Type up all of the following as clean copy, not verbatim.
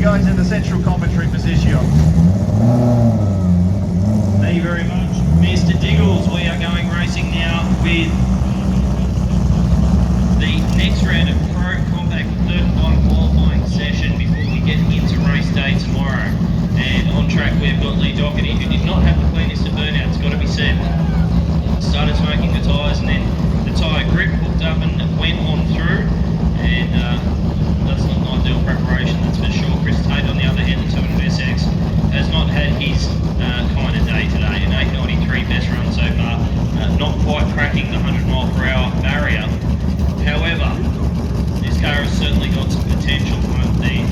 go to the central commentary position. Thank you very much, Mr. Diggles. We are going racing now with the next round of Pro Compact third and final qualifying session before we get into race day tomorrow. And on track we've got Lee Doherty, who did not have the cleanest of burnouts, it's got to be said. Started smoking the tyres and then the tyre grip hooked up and went on through, and that's not an ideal preparation, that's for sure. Chris Tate, on the other hand, the 200SX, has not had his kind of day today. An 893 best run so far, not quite cracking the 100-mile-per-hour barrier. However, this car has certainly got some potential. One of the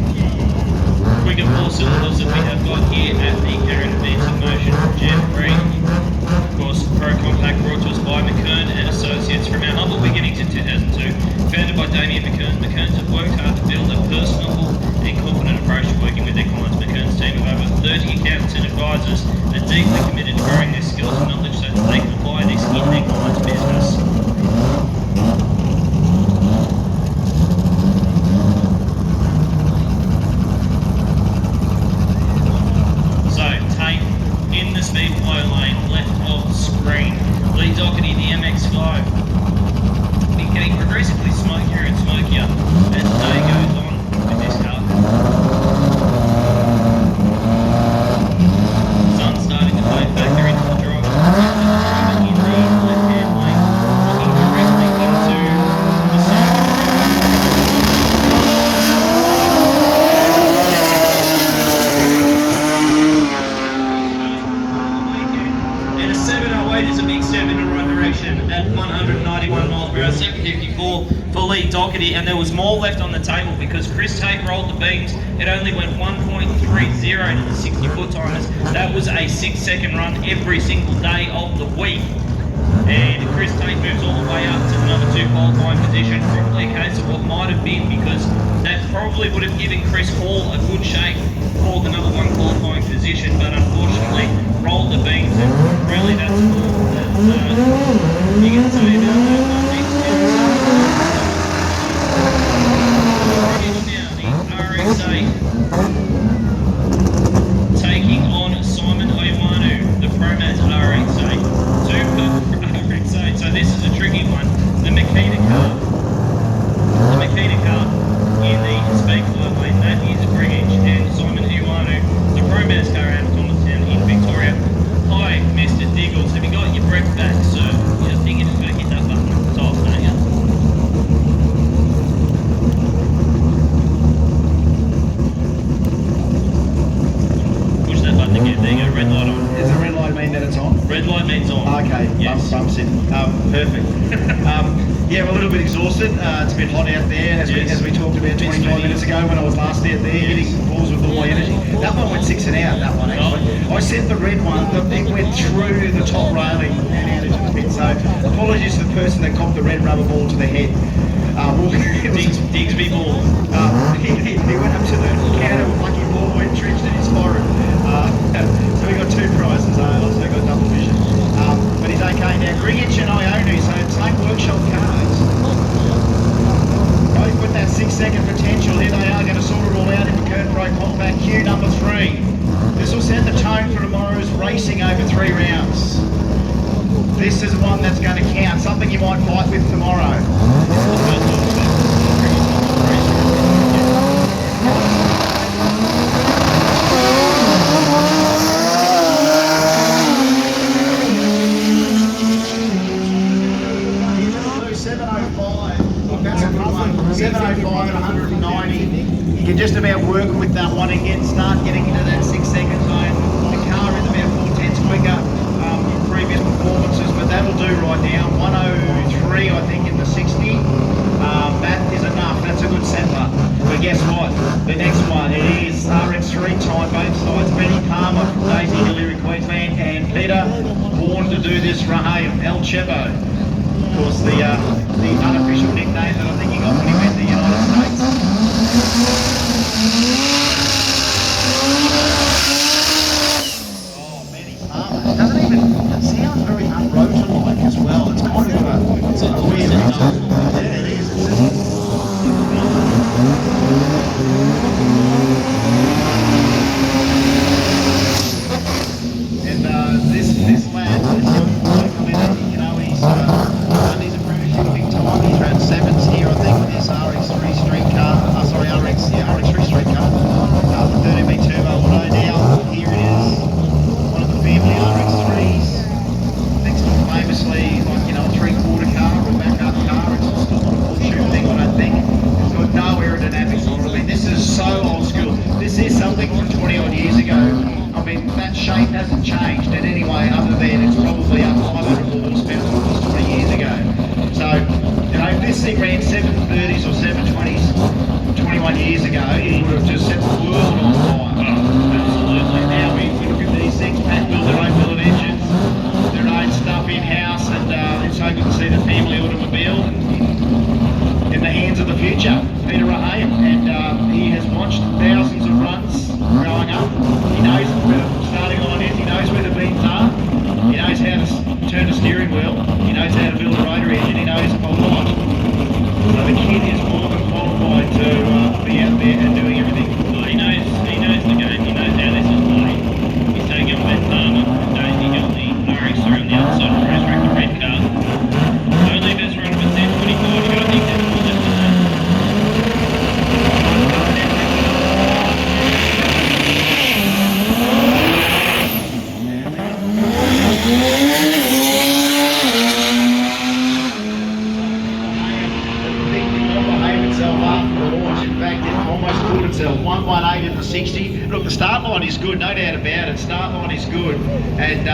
quicker four cylinders that we have got here at the Aaron Advancing Motion Jamboree. Of course, Pro Compact brought to us by McKern and Associates from our humble beginnings in 2002. Founded by Damien McKern, McKern's have worked hard to build a personable and confident approach to working with their clients. McKern's team of over 30 accountants and advisors are deeply committed to growing their skills and knowledge so that they can apply this in their clients' business. Speed flow lane, left of screen. Lee Doherty, the MX-5. Been getting progressively smokier and smokier as the day goes on with this car. Sun's starting to play factor into the driver. In the left-hand lane, looking directly into the second. And a 708 is a big step in the right direction at 191 miles per hour, 754 for Lee Doherty, and there was more left on the table because Chris Tate rolled the beams. It only went 1.30 to the 60-foot timers. That was a 6-second run every single day of the week. And Chris Tate moves all the way up to the number 2 qualifying position. Probably a case of what might have been, because that probably would have given Chris Hall a good shake for the number 1 qualifying position, but unfortunately rolled the beams, and really that's all that you can say about that one. Now the RX8 taking on Simon Oiwanu, the Promaz RX8. RX8, so this is a tricky one. The Makita car in the speed flow lane, that is Greenwich, and Simon Oiwanu, the Promaz car out of Thomastown in Victoria. Hi, Mr. Diggles, have you got your breath back, sir? I think you just got to hit that button at the top, don't you? Push that button again, there you go, red light on. Does the red light mean that it's on? Red light means on. Okay, yes. Bumps in. Perfect. Yeah, we're a little bit exhausted. It's a bit hot out there, as we talked about 25 minutes ago when I was last out there, hitting balls with all my energy. That one went 6 and out, that one actually. I sent the red one, it went through the top railing and out into the pit, so apologies to the person that copped the red rubber ball to the head. Digsby ball. He went up to the counter with lucky ball, went trenched in his forehead. So we got 2 prizes, so we got double vision. But he's okay now. Greenwich and Ionu, so same workshop cars. Both with that 6-second potential. Here they are, going to sort it all out in McKern Pro Compact Q number 3. This will set the tone for tomorrow's racing over 3 rounds. This is one that's going to count, something you might fight with tomorrow. You can just about work with that one again, start getting into that 6-second zone. The car is about 4/10 quicker in previous performances, but that'll do right now. 103, I think, in the 60. That is enough, that's a good settler. But guess what? The next one, it is RX3 time, both sides. Benny Palmer from Daisy Hilary, Queensland, and Peter, born to do this, Rahim El Chevo. Of course, the unofficial nickname that I think he got when he went to the United States. Oh, Benny Palmer. It doesn't even, it sounds very unrotor-like as well. It's kind of a weird. Yeah, it is. and doing everything. Well, he knows the game. He knows how this is played. He's taking on Ben Palmer. Daisy Johnny, RX are on the other side of the racetrack, the red car. Only best run of a 10:24. I think there's more left than that. Itself 118 in the 60. Look, the start line is good, no doubt about it. Start line is good, and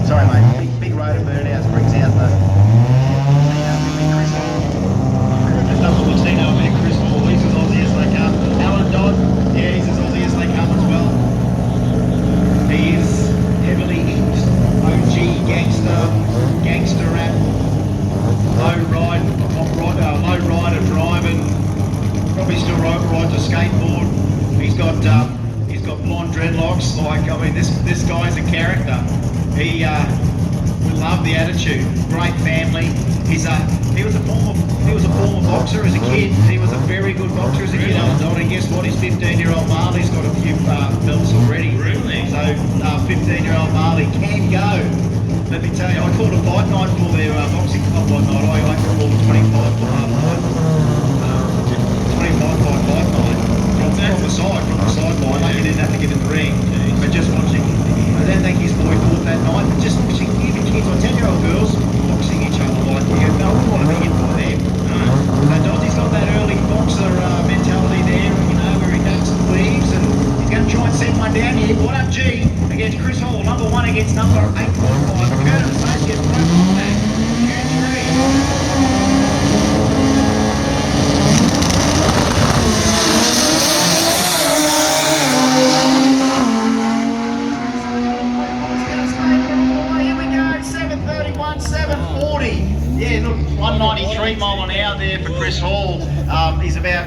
sorry, mate. Big road of burnouts brings out the. There's nothing we've seen over there. Chris Hall, he's as Aussie as they come. Alan Dodd, yeah, he's as Aussie as they come as well. He is heavily inked, OG gangster rap, low rider driving, probably still rides a skateboard. He's got blonde dreadlocks. Like, I mean, this guy's a character. We love the attitude. Great family. He was a former boxer as a kid. He was a very good boxer as a kid. And guess what? His 15-year-old Marley's got a few belts already. Really? So 15-year-old Marley can go. Let me tell you, I called a fight night for their boxing club one night. I called a 25 for half night. 25 by fight night. From the sideline. Like, he didn't have to get in the ring. But just watching. I don't think his boy fought that night. But just watching even kids, like 10-year-old girls, boxing each other. Like, you know, I want to be in by them. So Dozzie's got that early boxer mentality there, you know, where he ducks and weaves, and he's going to try and send one down here. What up, G? Against Chris Hall, number 1 against number 8.5. Curtin Sage gets no contact. Here we go, 7:31, 7:40. Yeah, look, 193 mile an hour there for Chris Hall. He's about,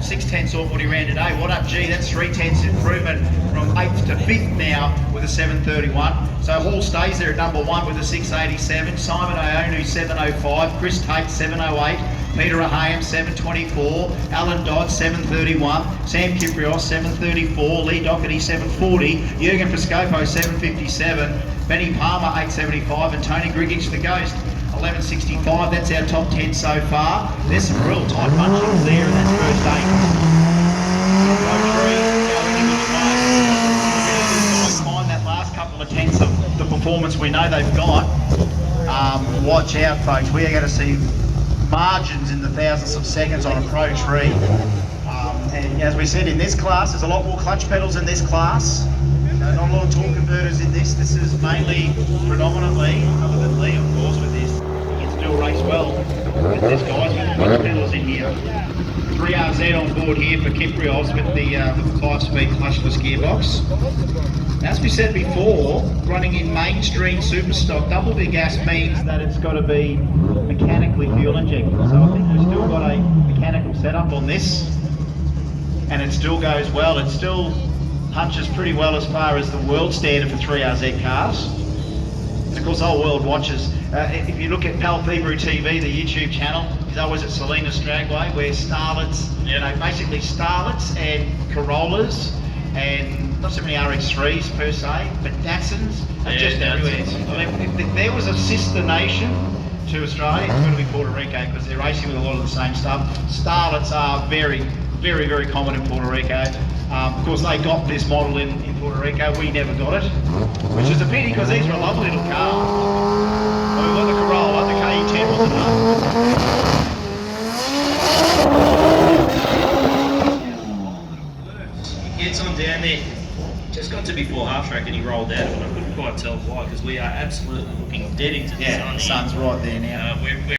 6/10 off what he ran today. What up, G? That's 3/10 improvement from 8th to 5th now with a 7:31. So Hall stays there at number 1 with a 6:87. Simon Ionu 7:05. Chris Tate 7:08. Peter Ahayam 7:24. Alan Dodd 7:31. Sam Kiprios 7:34. Lee Doherty 7:40. Jurgen Fuscopo 7:57. Benny Palmer 8:75. And Tony Grigich the Ghost 11:65. That's our top 10 so far. There's some real tight punchings there, and that's first 8. Find that last couple of tenths of the performance we know they've got. Watch out, folks. We are going to see margins in the thousands of seconds on a Pro Tree. And as we said, in this class, there's a lot more clutch pedals in this class. Not a lot of torque converters in this. This is mainly, predominantly, other than Lee, of course, with this. He can still race well. But there's guys with clutch pedals in here. 3RZ on board here for Kiprios with the 5-speed clutchless gearbox. As we said before, running in mainstream superstock double big gas means that it's got to be mechanically fuel injected. So I think we've still got a mechanical setup on this, and it still goes well. It still punches pretty well as far as the world standard for 3RZ cars. And of course, the whole world watches. If you look at Pal Thebrew TV, the YouTube channel, he's always at Salinas Dragway, where Starlets, basically Starlets and Corollas, and not so many RX3s per se, but Datsuns are just everywhere. I mean, if there was a sister nation to Australia, it's going to be Puerto Rico, because they're racing with a lot of the same stuff. Starlets are very, very, very common in Puerto Rico. Of course, they got this model in Puerto Rico. We never got it, which is a pity, because these are a lovely little car. Well, we've got the Corolla, the KE10 wasn't enough. Gets on down there, just got to before half track and he rolled out of it. I couldn't quite tell why, because we are absolutely looking dead into the sun. Yeah, the sun's right there now. We're